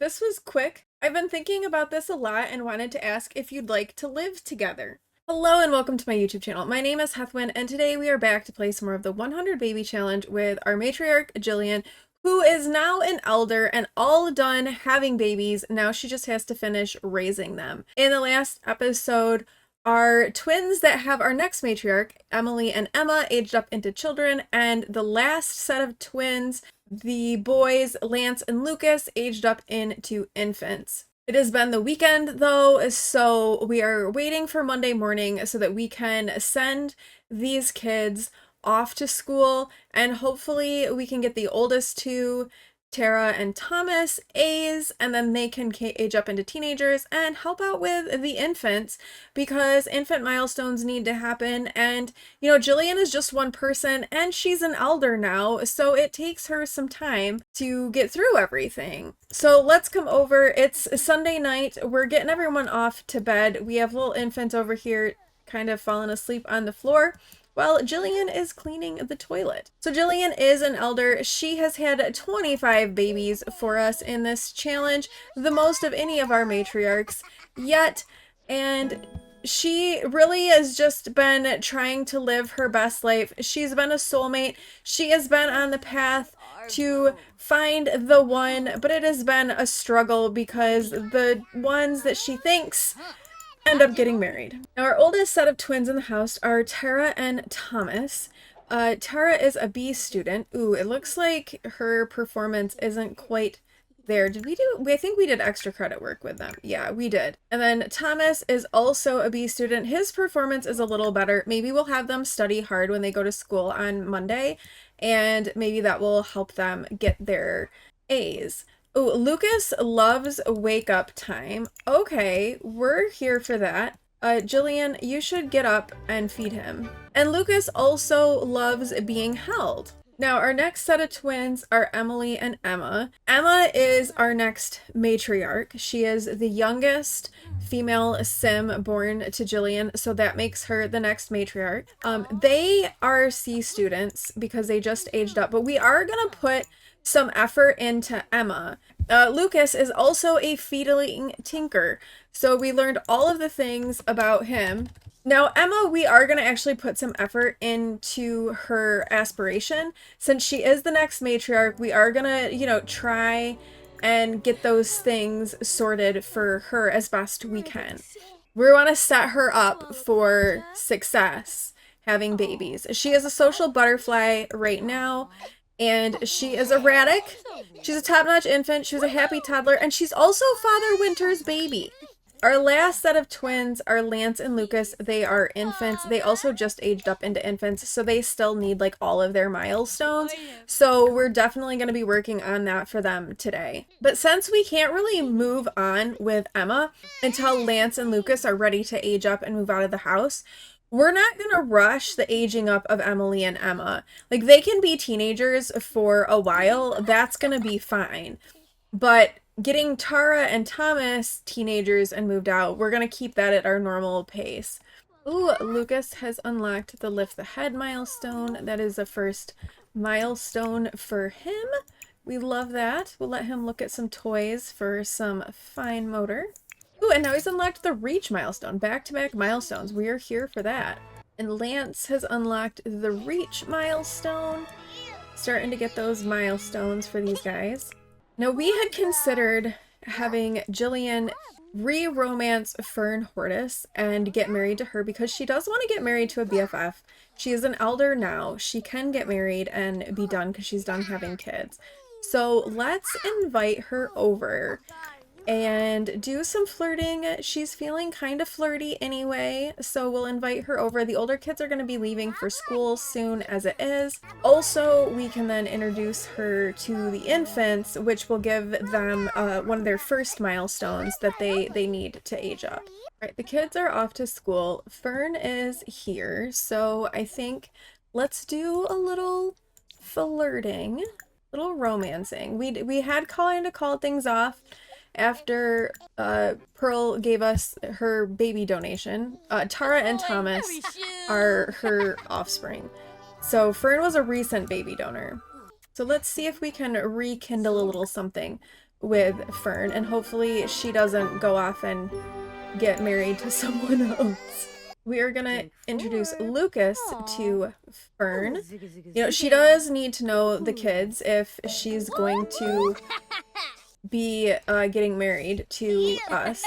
This was quick. I've been thinking about this a lot and wanted to ask if you'd like to live together. Hello and welcome to my YouTube channel. My name is Heathwyn and today we are back to play some more of the 100 Baby Challenge with our matriarch, Jillian, who is now an elder and all done having babies. Now she just has to finish raising them. In the last episode, our twins that have our next matriarch, Emily and Emma, aged up into children, and the last set of twins, the boys, Lance and Lucas, aged up into infants. It has been the weekend though, so we are waiting for Monday morning so that we can send these kids off to school and hopefully we can get the oldest two, Tara and Thomas, A's, and then they can age up into teenagers and help out with the infants because infant milestones need to happen. And, you know, Jillian is just one person and she's an elder now, so it takes her some time to get through everything. So let's come over. It's Sunday night. We're getting everyone off to bed. We have little infants over here kind of falling asleep on the floor. Well, Jillian is cleaning the toilet. So Jillian is an elder. She has had 25 babies for us in this challenge, the most of any of our matriarchs yet, and she really has just been trying to live her best life. She's been a soulmate. She has been on the path to find the one, but it has been a struggle because the ones that she thinks end up getting married. Now, our oldest set of twins in the house are Tara and Thomas. Tara is a B student. Ooh, it looks like her performance isn't quite there. I think we did extra credit work with them. Yeah, we did. And then Thomas is also a B student. His performance is a little better. Maybe we'll have them study hard when they go to school on Monday, and maybe that will help them get their A's. Oh, Lucas loves wake up time. Okay, we're here for that. Jillian, you should get up and feed him. And Lucas also loves being held. Now, our next set of twins are Emily and Emma. Emma is our next matriarch. She is the youngest female sim born to Jillian, so that makes her the next matriarch. They are C students because they just aged up, but we are gonna put some effort into Emma. Lucas is also a feedling tinker, so we learned all of the things about him. Now, Emma, we are going to actually put some effort into her aspiration. Since she is the next matriarch, we are going to, you know, try and get those things sorted for her as best we can. We want to set her up for success having babies. She is a social butterfly right now, and she is erratic. She's a top-notch infant. She's a happy toddler, and she's also Father Winter's baby. Our last set of twins are Lance and Lucas. They are infants. They also just aged up into infants, so they still need like all of their milestones. So we're definitely going to be working on that for them today. But since we can't really move on with Emma until Lance and Lucas are ready to age up and move out of the house, we're not going to rush the aging up of Emily and Emma. Like, they can be teenagers for a while. That's going to be fine. But getting Tara and Thomas teenagers and moved out, we're going to keep that at our normal pace. Ooh, Lucas has unlocked the lift the head milestone. That is the first milestone for him. We love that. We'll let him look at some toys for some fine motor. Ooh, and now he's unlocked the reach milestone. Back-to-back milestones. We are here for that. And Lance has unlocked the reach milestone. Starting to get those milestones for these guys. Now, we had considered having Jillian re-romance Fern Hortis and get married to her because she does want to get married to a BFF. She is an elder now. She can get married and be done because she's done having kids. So let's invite her over and do some flirting. She's feeling kind of flirty anyway, so we'll invite her over. The older kids are going to be leaving for school soon as it is. Also, we can then introduce her to the infants, which will give them one of their first milestones that they need to age up. All right, the kids are off to school. Fern is here, so I think let's do a little flirting, little romancing. We had kind of called things off after Pearl gave us her baby donation. Tara and Thomas are her offspring. So Fern was a recent baby donor. So let's see if we can rekindle a little something. with Fern, and hopefully she doesn't go off and get married to someone else. We are gonna introduce Lucas to Fern. You know, she does need to know the kids if she's going to be getting married to us.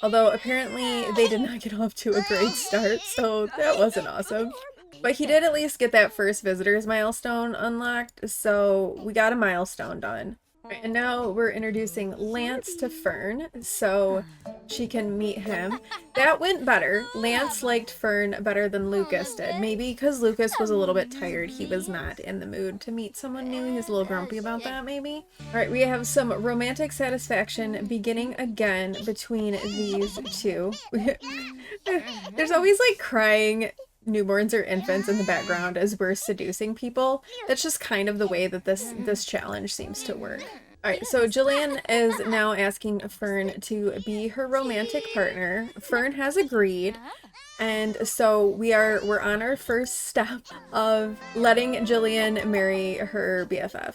Although apparently they did not get off to a great start, so that wasn't awesome. But he did at least get that first visitor's milestone unlocked, so we got a milestone done. And now we're introducing Lance to Fern, so she can meet him. That went better. Lance liked Fern better than Lucas did. Maybe because Lucas was a little bit tired. He was not in the mood to meet someone new. He's a little grumpy about that, maybe. Alright, we have some romantic satisfaction beginning again between these two. There's always like crying newborns or infants in the background as we're seducing people. That's just kind of the way that this challenge seems to work. Alright, so Jillian is now asking Fern to be her romantic partner. Fern has agreed, and so we're on our first step of letting Jillian marry her BFF.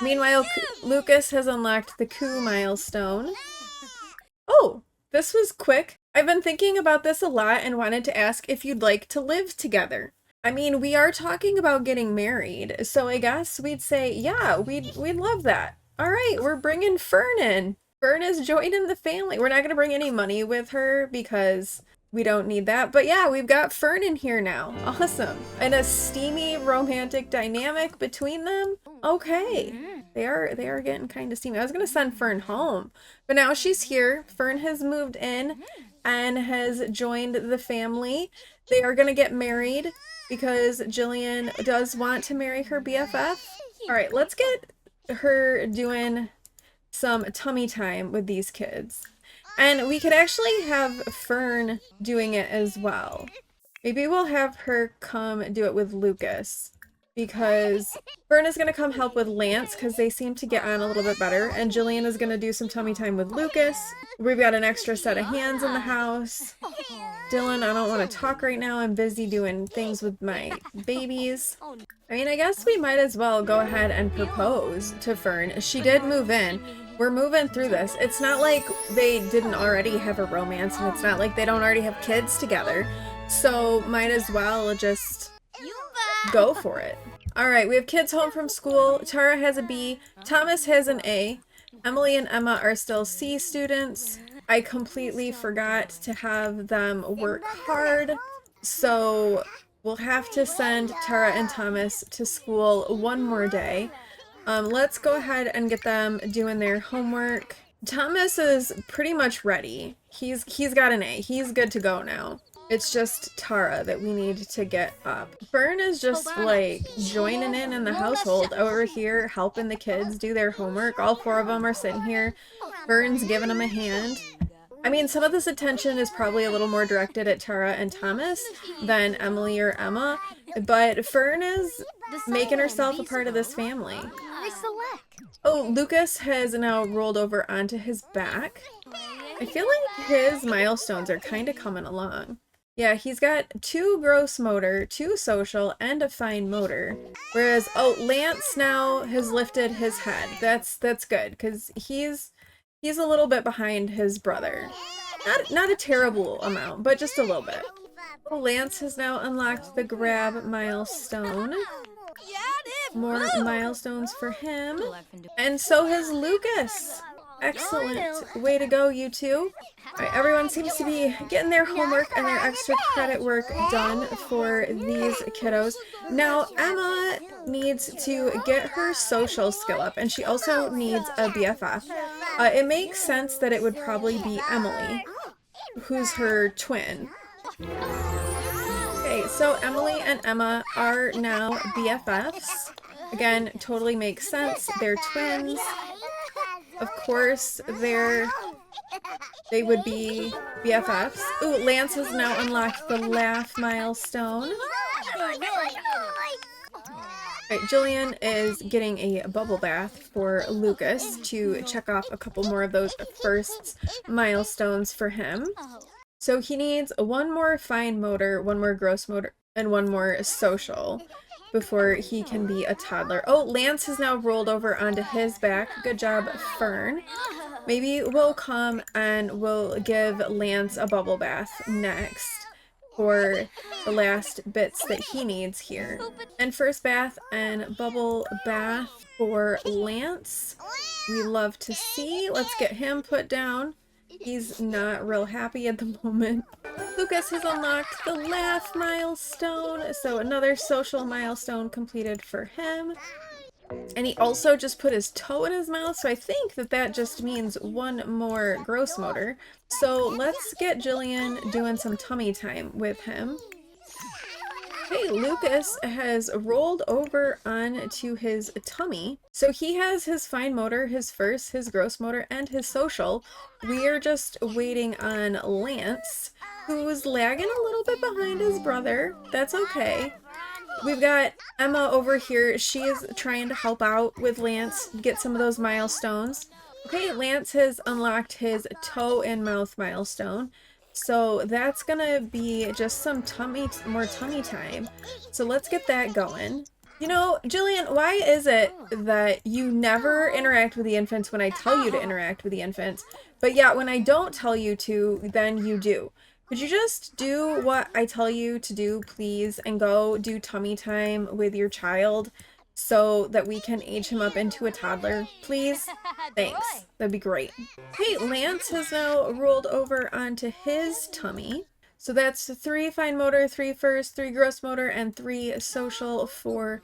Meanwhile, Lucas has unlocked the coup milestone. Oh, this was quick. I've been thinking about this a lot and wanted to ask if you'd like to live together. I mean, we are talking about getting married, so I guess we'd say, yeah, we'd love that. All right, we're bringing Fern in. Fern is joining the family. We're not going to bring any money with her because we don't need that. But yeah, we've got Fern in here now. Awesome. And a steamy romantic dynamic between them. Okay. They are getting kind of steamy. I was going to send Fern home, but now she's here. Fern has moved in and has joined the family. They are going to get married because Jillian does want to marry her BFF. All right, let's get her doing some tummy time with these kids. And we could actually have Fern doing it as well. Maybe we'll have her come do it with Lucas, because Fern is going to come help with Lance because they seem to get on a little bit better, and Jillian is going to do some tummy time with Lucas. We've got an extra set of hands in the house. Dylan, I don't want to talk right now. I'm busy doing things with my babies. I mean, I guess we might as well go ahead and propose to Fern. She did move in. We're moving through this. It's not like they didn't already have a romance, and it's not like they don't already have kids together. So might as well just go for it. Alright, we have kids home from school. Tara has a B. Thomas has an A. Emily and Emma are still C students. I completely forgot to have them work hard, so we'll have to send Tara and Thomas to school one more day. Let's go ahead and get them doing their homework. Thomas is pretty much ready. He's got an A. He's good to go now. It's just Tara that we need to get up. Fern is just like joining in the household over here, helping the kids do their homework. All four of them are sitting here. Fern's giving them a hand. I mean, some of this attention is probably a little more directed at Tara and Thomas than Emily or Emma, but Fern is making herself a part of this family. Oh, Lucas has now rolled over onto his back. I feel like his milestones are kind of coming along. Yeah, he's got 2 gross motor, 2 social, and a fine motor. Whereas, oh, Lance now has lifted his head. That's good, because he's a little bit behind his brother. Not a terrible amount, but just a little bit. Oh, Lance has now unlocked the grab milestone. More milestones for him. And so has Lucas. Excellent. Way to go, you two. Alright, everyone seems to be getting their homework and their extra credit work done for these kiddos. Now, Emma needs to get her social skill up, and she also needs a BFF. It makes sense that it would probably be Emily, who's her twin. Okay, so Emily and Emma are now BFFs. Again, totally makes sense. They're twins. Of course, they would be BFFs. Ooh, Lance has now unlocked the laugh milestone. Alright, Jillian is getting a bubble bath for Lucas to check off a couple more of those first milestones for him. So he needs 1 more fine motor, 1 more gross motor, and 1 more social. before he can be a toddler. Oh, Lance has now rolled over onto his back. Good job, Fern. Maybe we'll come and we'll give Lance a bubble bath next for the last bits that he needs here. And first bath and bubble bath for Lance. We love to see. Let's get him put down. He's not real happy at the moment. Lucas has unlocked the laugh milestone, so another social milestone completed for him. And he also just put his toe in his mouth, so I think that that just means one more gross motor. So let's get Jillian doing some tummy time with him. Hey, Lucas has rolled over onto his tummy. So he has his fine motor, his first, his gross motor, and his social. We are just waiting on Lance, who's lagging a little bit behind his brother. That's okay. We've got Emma over here. She is trying to help out with Lance, get some of those milestones. Okay, Lance has unlocked his toe and mouth milestone. So that's gonna be just some more tummy time. So let's get that going. You know, Jillian, why is it that you never interact with the infants when I tell you to interact with the infants, but yeah, when I don't tell you to, then you do? Could you just do what I tell you to do, please, and go do tummy time with your child so that we can age him up into a toddler, please? Thanks. That'd be great. Hey, Lance has now rolled over onto his tummy. So that's 3 fine motor, 3 first, 3 gross motor, and 3 social for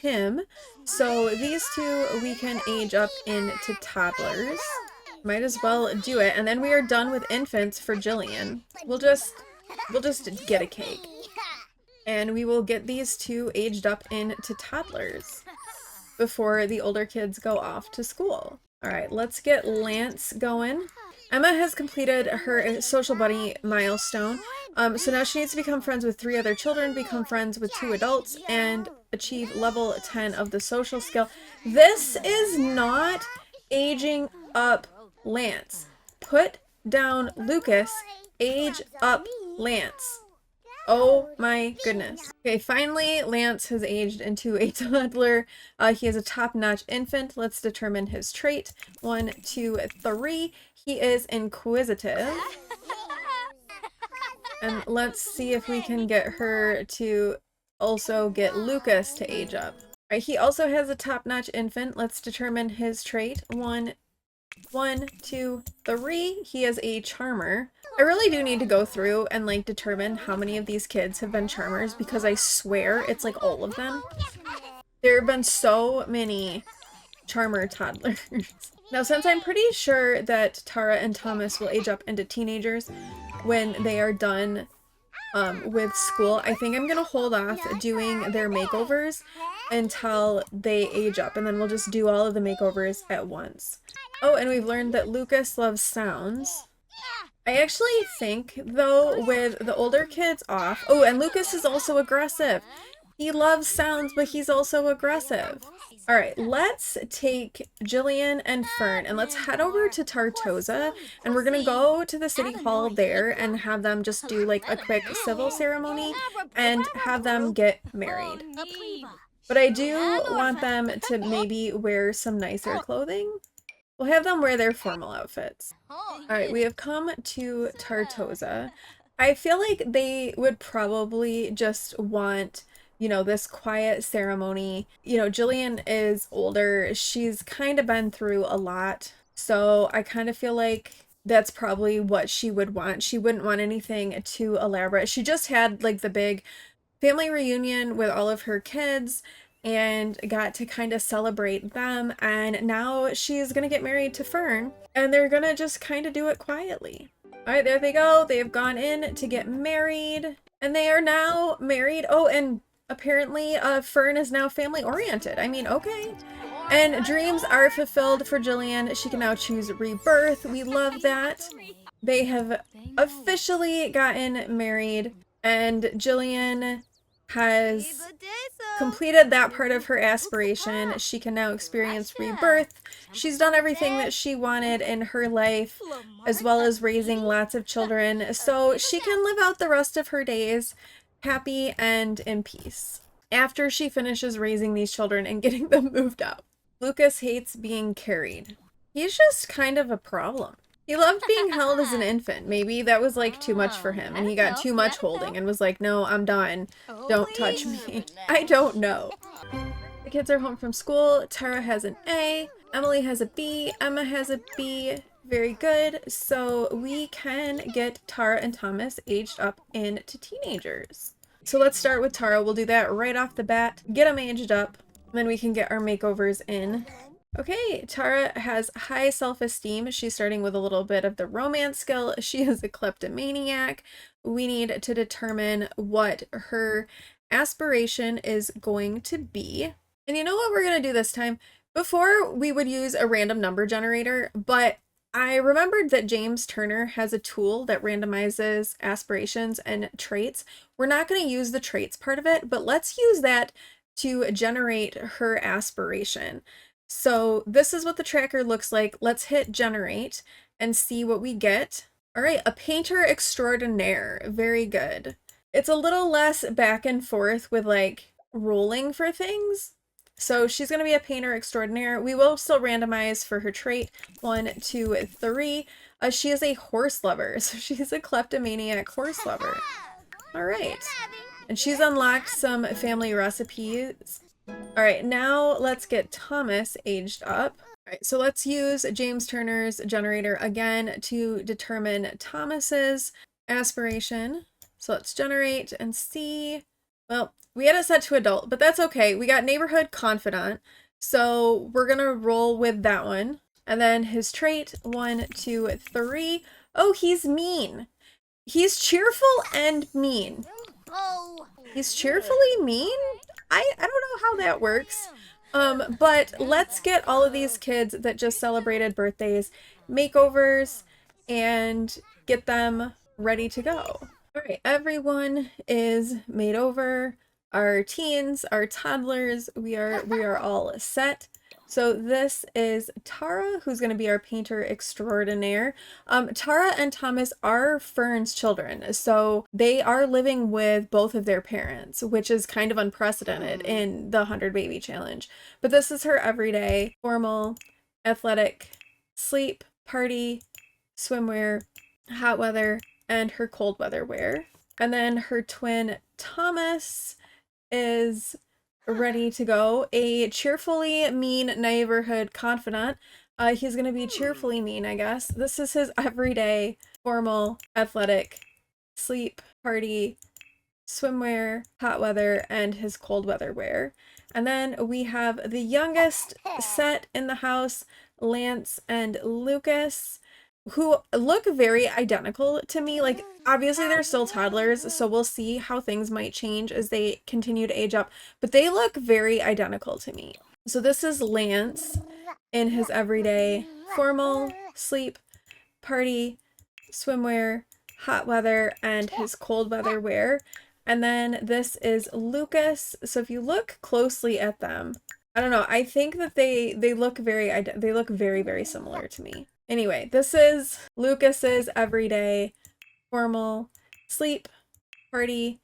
him. So these two we can age up into toddlers. Might as well do it. And then we are done with infants for Jillian. We'll just get a cake. And we will get these two aged up into toddlers before the older kids go off to school. All right, let's get Lance going. Emma has completed her social buddy milestone. So now she needs to become friends with 3 other children, become friends with 2 adults, and achieve level 10 of the social skill. This is not aging up Lance. Put down Lucas. Age up Lance. Oh my goodness. Okay, finally Lance has aged into a toddler. He is a top-notch infant. Let's determine his trait. 1, 2, 3. He is inquisitive. And let's see if we can get her to also get Lucas to age up. All right, he also has a top-notch infant. Let's determine his trait. 1, 2, 3. He is a charmer. I really do need to go through and like determine how many of these kids have been charmers, because I swear it's like all of them. There have been so many charmer toddlers. Now, since I'm pretty sure that Tara and Thomas will age up into teenagers when they are done with school, I think I'm gonna hold off doing their makeovers until they age up, and then we'll just do all of the makeovers at once. Oh, and we've learned that Lucas loves sounds. I actually think, though, with the older kids off... Oh, and Lucas is also aggressive. He loves sounds, but he's also aggressive. Alright, let's take Jillian and Fern, and let's head over to Tartosa, and we're gonna go to the city hall there and have them just do, like, a quick civil ceremony and have them get married. But I do want them to maybe wear some nicer clothing. We'll have them wear their formal outfits. Alright, we have come to Tartosa. I feel like they would probably just want, you know, this quiet ceremony. You know, Jillian is older. She's kind of been through a lot. So I kind of feel like that's probably what she would want. She wouldn't want anything too elaborate. She just had like the big family reunion with all of her kids and got to kind of celebrate them, and now she's gonna get married to Fern, and they're gonna just kind of do it quietly. Alright, there they go. They have gone in to get married, and they are now married. Oh, and apparently Fern is now family oriented. I mean, okay. And dreams are fulfilled for Jillian. She can now choose rebirth. We love that. They have officially gotten married, and Jillian has completed that part of her aspiration. She can now experience rebirth. She's done everything that she wanted in her life, as well as raising lots of children, so she can live out the rest of her days happy and in peace. after she finishes raising these children and getting them moved out. Lucas hates being carried. He's just kind of a problem. He loved being held as an infant. Maybe that was like too much for him and he got too much holding and was like, no, I'm done. Don't touch me. I don't know. The kids are home from school. Tara has an A, Emily has a B, Emma has a B. Very good. So we can get Tara and Thomas aged up into teenagers. So let's start with Tara. We'll do that right off the bat. Get them aged up. Then we can get our makeovers in. Okay, Tara has high self-esteem. She's starting with a little bit of the romance skill. She is a kleptomaniac. We need to determine what her aspiration is going to be. And you know what we're going to do this time? Before, we would use a random number generator, but I remembered that James Turner has a tool that randomizes aspirations and traits. We're not going to use the traits part of it, but let's use that to generate her aspiration. So this is what the tracker looks like. Let's hit generate and see what we get. All right, a painter extraordinaire. Very good. It's a little less back and forth with like rolling for things. So she's going to be a painter extraordinaire. We will still randomize for her trait. 1, 2, 3. She is a horse lover. So she's a kleptomaniac horse lover. All right. And she's unlocked some family recipes. All right, now let's get Thomas aged up. All right, so let's use James Turner's generator again to determine Thomas's aspiration. So let's generate and see. Well, we had it set to adult, but that's okay. We got neighborhood confidant, so we're gonna roll with that one. And then his trait, 1, 2, 3. Oh, he's mean. He's cheerful and mean. He's cheerfully mean? I don't know how that works. But let's get all of these kids that just celebrated birthdays makeovers and get them ready to go. All right, everyone is made over. Our teens, our toddlers, we are all set. So this is Tara, who's going to be our painter extraordinaire. Tara and Thomas are Fern's children, so they are living with both of their parents, which is kind of unprecedented in the 100 Baby Challenge. But this is her everyday, formal, athletic, sleep, party, swimwear, hot weather, and her cold weather wear. And then her twin Thomas is ready to go. A cheerfully mean neighborhood confidant. He's going to be cheerfully mean, I guess. This is his everyday, formal, athletic, sleep, party, swimwear, hot weather, and his cold weather wear. And then we have the youngest set in the house, Lance and Lucas, who look very identical to me. Like, obviously they're still toddlers, so we'll see how things might change as they continue to age up, but they look very identical to me. So this is Lance in his everyday formal, sleep, party, swimwear, hot weather, and his cold weather wear. And then this is Lucas. So if you look closely at them, I don't know, I think that they look very, very similar to me. Anyway, this is Lucas's everyday, formal, sleep, party,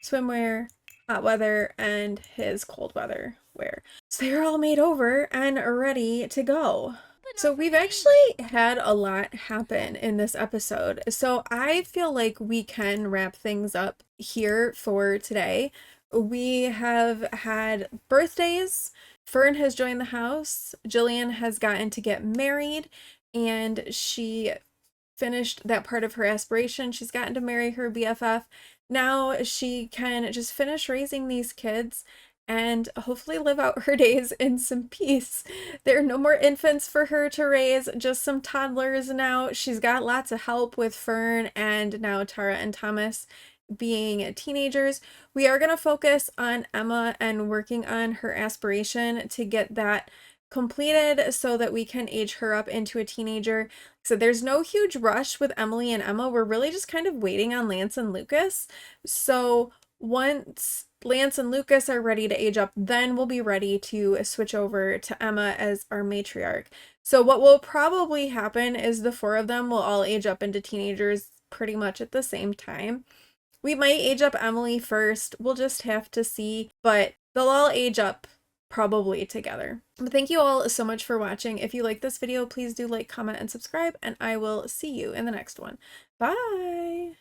swimwear, hot weather, and his cold weather wear. So they're all made over and ready to go. So we've actually had a lot happen in this episode. So I feel like we can wrap things up here for today. We have had birthdays. Fern has joined the house. Jillian has gotten to get married, and she finished that part of her aspiration. She's gotten to marry her BFF. Now she can just finish raising these kids and hopefully live out her days in some peace. There are no more infants for her to raise, just some toddlers now. She's got lots of help with Fern and now Tara and Thomas being teenagers. We are going to focus on Emma and working on her aspiration to get that completed so that we can age her up into a teenager. So there's no huge rush with Emily and Emma. We're really just kind of waiting on Lance and Lucas. So once Lance and Lucas are ready to age up, then we'll be ready to switch over to Emma as our matriarch. So what will probably happen is the four of them will all age up into teenagers pretty much at the same time. We might age up Emily first. We'll just have to see, but they'll all age up probably together. But thank you all so much for watching. If you like this video, please do like, comment, and subscribe, and I will see you in the next one. Bye!